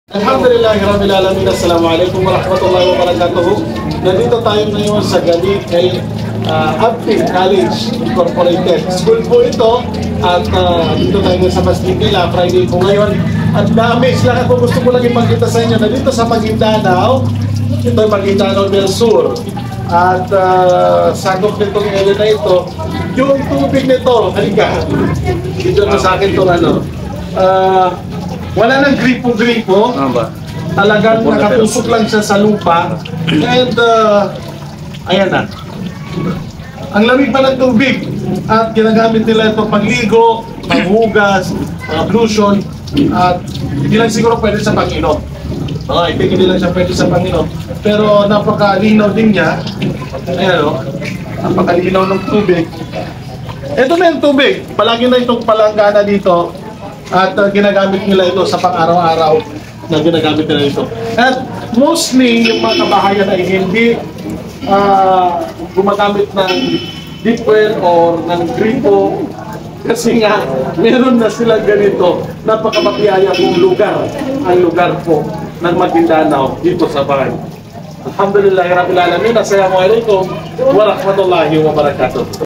Alhamdulillahirabbil alamin. Assalamualaikum warahmatullahi wabarakatuh. Nandito tayo ngayon sa gabi kay Abtin College Incorporated. School po ito at dito tayo sa Masbikila. Friday po ngayon. At dami sila ako gusto ko lang ipakita sa inyo. Nandito sa Maguindanao. Ito ay Maguindanao del Sur. At sagop nitong area na ito. Yung tubig nito, halika. Dito na sa akin itong ano. Wala nang gripo-gripo. Talagang nakatusok lang siya sa lupa. And ayan na. Ang lamig pa ng tubig. At ginagamit nila ito pagligo, panghugas, ablution. At hindi lang siguro pwede sa Panginoon. Hindi lang siya pwede sa Panginoon. Pero napakalinaw din niya. Ayan o. Napakalinaw ng tubig. Ito na yung tubig. Palagi na itong palanggana dito. At ginagamit nila ito sa pang-araw-araw na ginagamit nila ito. At mostly, yung mga kabahayan ay hindi gumagamit ng deep well or ng gripo kasi nga, meron na sila ganito. Napakabakiyaya kong lugar, ang lugar po ng Maguindanao dito sa bahay. Alhamdulillahirabbil alamin. Assalamualaikum warahmatullahi wabarakatuh.